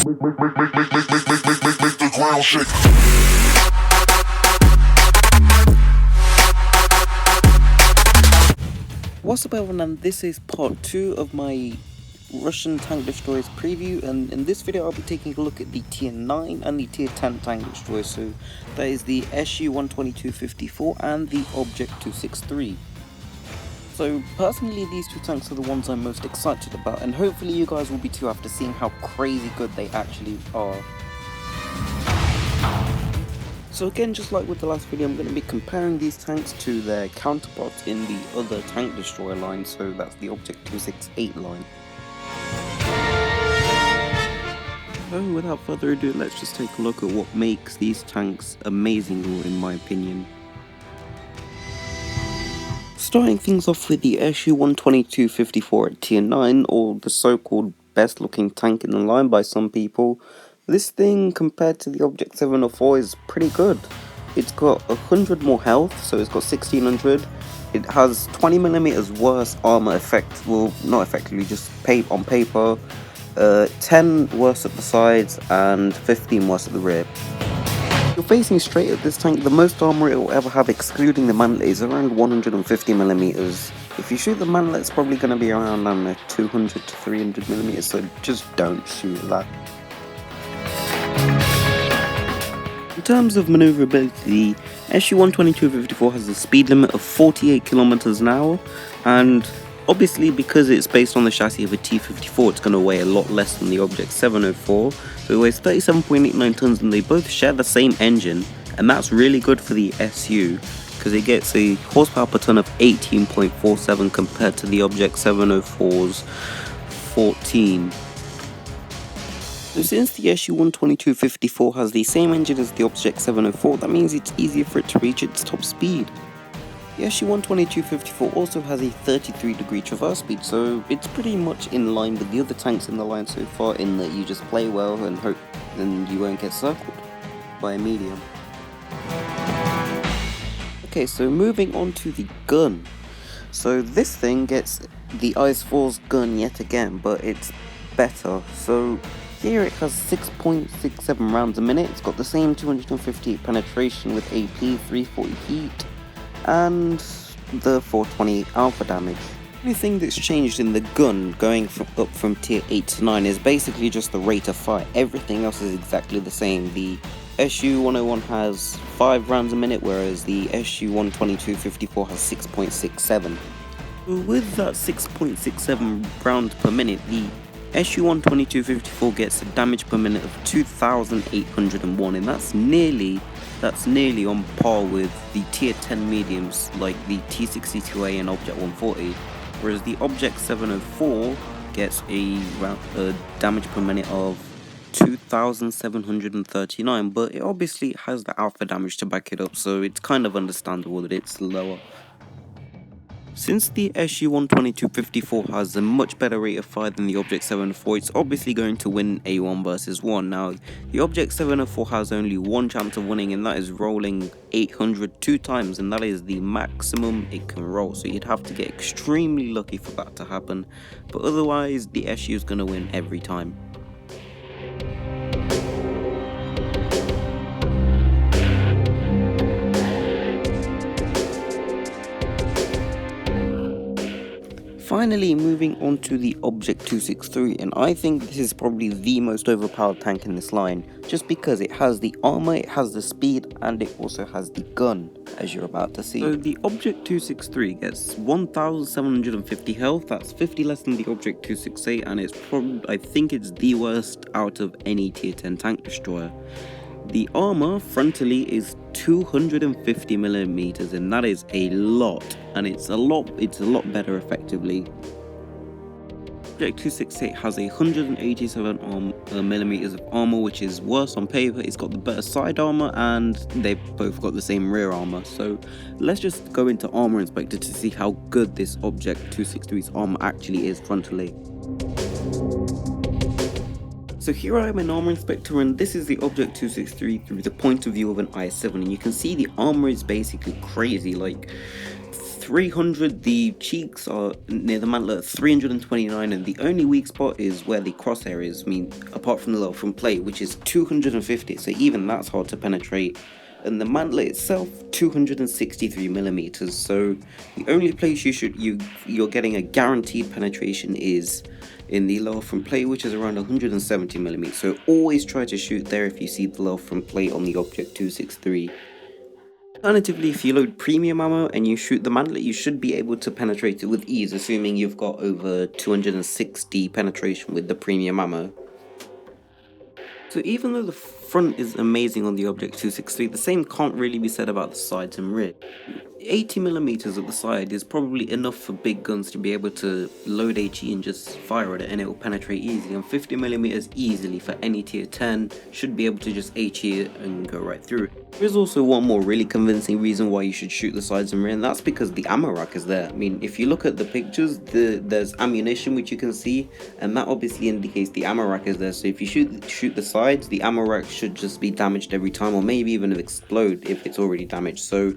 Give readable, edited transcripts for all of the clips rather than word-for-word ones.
Make the ground shake. What's up everyone, and this is part 2 of my Russian tank destroyers preview, and in this video I'll be taking a look at the tier 9 and the tier 10 tank destroyers. So that is the SU-122-54 and the Object 263. So personally these two tanks are the ones I'm most excited about, and hopefully you guys will be too after seeing how crazy good they actually are. So again, just like with the last video, I'm going to be comparing these tanks to their counterparts in the other tank destroyer line, so that's the Object 268 line. So without further ado, let's just take a look at what makes these tanks amazing, in my opinion. Starting things off with the SU-122-54 at tier 9, or the so-called best looking tank in the line by some people. This thing compared to the Object 704 is pretty good. It's got 100 more health, so it's got 1600. It has 20mm worse armor effect, well not effectively, just on paper. 10 worse at the sides and 15 worse at the rear. You're facing straight at this tank, the most armor it will ever have excluding the mantlet is around 150mm. If you shoot the mantlet, it's probably going to be around 200 to 300mm, so just don't shoot that. In terms of maneuverability, the SU-122-54 has a speed limit of 48 km an hour, and obviously because it's based on the chassis of a T-54, it's going to weigh a lot less than the Object 704, so it weighs 37.89 tons, and they both share the same engine, and that's really good for the SU, because it gets a horsepower per ton of 18.47 compared to the Object 704's 14. So since the SU-122-54 has the same engine as the Object 704, that means it's easier for it to reach its top speed. The SU-122-54 also has a 33-degree traverse speed, so it's pretty much in line with the other tanks in the line so far, in that you just play well and hope then you won't get circled by a medium. Okay, so moving on to the gun. So this thing gets the IS-4's gun yet again, but it's better. So here it has 6.67 rounds a minute, it's got the same 258 penetration with AP, 340 heat, and the 420 alpha damage. The only thing that's changed in the gun going up from tier 8 to 9 is basically just the rate of fire. Everything else is exactly the same. The SU-101 has 5 rounds a minute, whereas the SU-122-54 has 6.67. With that 6.67 rounds per minute, the SU-122-54 gets a damage per minute of 2,801, and that's nearly on par with the tier 10 mediums like the T-62A and Object 140, whereas the Object 704 gets a damage per minute of 2,739, but it obviously has the alpha damage to back it up, so it's kind of understandable that it's lower. Since the SU-122-54 has a much better rate of fire than the Object 704, it's obviously going to win a 1 versus 1. Now, the Object 704 has only one chance of winning, and that is rolling 800 2 times, and that is the maximum it can roll, so you'd have to get extremely lucky for that to happen, but otherwise the SU is going to win every time. Finally, moving on to the Object 263, and I think this is probably the most overpowered tank in this line, just because it has the armor, it has the speed, and it also has the gun, as you're about to see. So the Object 263 gets 1,750 health, that's 50 less than the Object 268, and it's probably, I think it's the worst out of any tier 10 tank destroyer. The armor frontally is 250mm, and that is a lot, and it's a lot better effectively. Object 268 has 187mm of armor, which is worse on paper. It's got the better side armor, and they've both got the same rear armor. So let's just go into Armor Inspector to see how good this Object 263's armor actually is frontally. So here I am in Armor Inspector, and this is the Object 263 through the point of view of an IS-7, and you can see the armor is basically crazy, like 300, the cheeks are near the mantlet at 329, and the only weak spot is where the crosshair is. I mean, apart from the low from plate, which is 250, so even that's hard to penetrate. And the mantlet itself, 263 millimeters. So the only place you're getting a guaranteed penetration is in the lower front plate, which is around 170 millimeters. So always try to shoot there if you see the lower front plate on the Object 263. Alternatively, if you load premium ammo and you shoot the mantlet, you should be able to penetrate it with ease, assuming you've got over 260 penetration with the premium ammo. So even though the front is amazing on the Object 263, the same can't really be said about the sides and rear. 80mm at the side is probably enough for big guns to be able to load HE and just fire at it and it will penetrate easily, and 50mm easily for any tier 10 should be able to just HE it and go right through it. There's also one more really convincing reason why you should shoot the sides and rear, and that's because the ammo rack is there. I mean, if you look at the pictures, there's ammunition which you can see, and that obviously indicates the ammo rack is there. So if you shoot the sides, the ammo rack should just be damaged every time, or maybe even explode if it's already damaged. So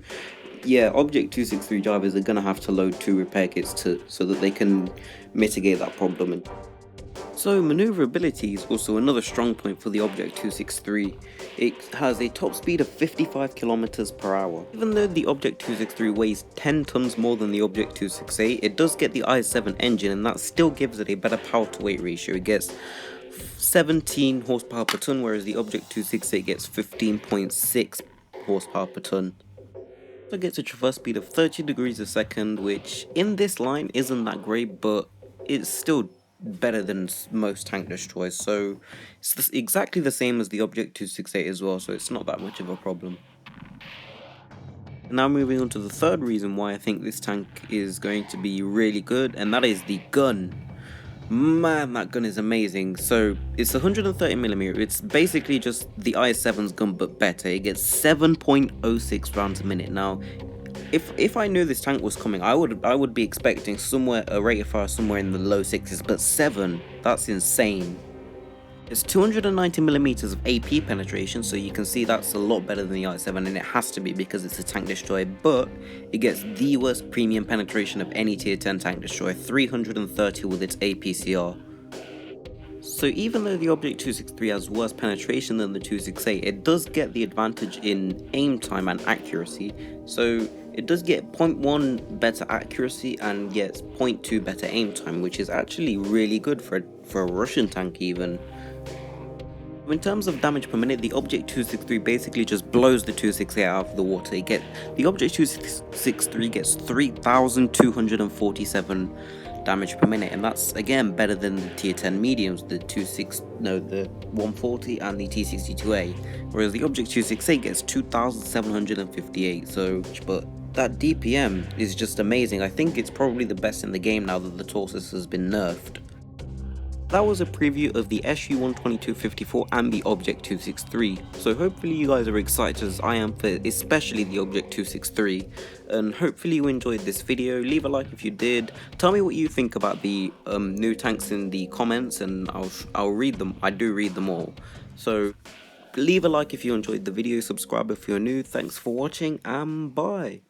yeah, Object 263 drivers are gonna have to load 2 repair kits so that they can mitigate that problem. So maneuverability is also another strong point for the Object 263. It has a top speed of 55 km per hour. Even though the Object 263 weighs 10 tons more than the Object 268, it does get the i7 engine, and that still gives it a better power to weight ratio. It gets 17 horsepower per ton, whereas the Object 268 gets 15.6 horsepower per ton. It gets a traverse speed of 30 degrees a second, which in this line isn't that great, but it's still better than most tank destroyers, so it's exactly the same as the Object 268 as well, so it's not that much of a problem. Now moving on to the third reason why I think this tank is going to be really good, and that is the gun. Man, that gun is amazing. So it's 130mm. It's basically just the i7's gun but better. It gets 7.06 rounds a minute. Now if I knew this tank was coming, I would be expecting a rate of fire somewhere in the low 6s, but 7, that's insane. It's 290mm of AP penetration, so you can see that's a lot better than the i7, and it has to be because it's a tank destroyer, but it gets the worst premium penetration of any tier 10 tank destroyer, 330 with its APCR. So even though the Object 263 has worse penetration than the 268, it does get the advantage in aim time and accuracy. So it does get 0.1 better accuracy and gets 0.2 better aim time, which is actually really good for a Russian tank even. In terms of damage per minute, the Object 263 basically just blows the 268 out of the water. The Object 263 gets 3,247 damage per minute, and that's again better than the tier 10 mediums, the 140 and the T62A, whereas the Object 268 gets 2,758. So, but that DPM is just amazing. I think it's probably the best in the game now that the Torsus has been nerfed. That was a preview of the SU-122-54 and the Object 263, so hopefully you guys are excited as I am for especially the Object 263, and hopefully you enjoyed this video. Leave a like if you did, tell me what you think about the new tanks in the comments, and I'll read them. I do read them all, so leave a like if you enjoyed the video, subscribe if you're new. Thanks for watching, and bye.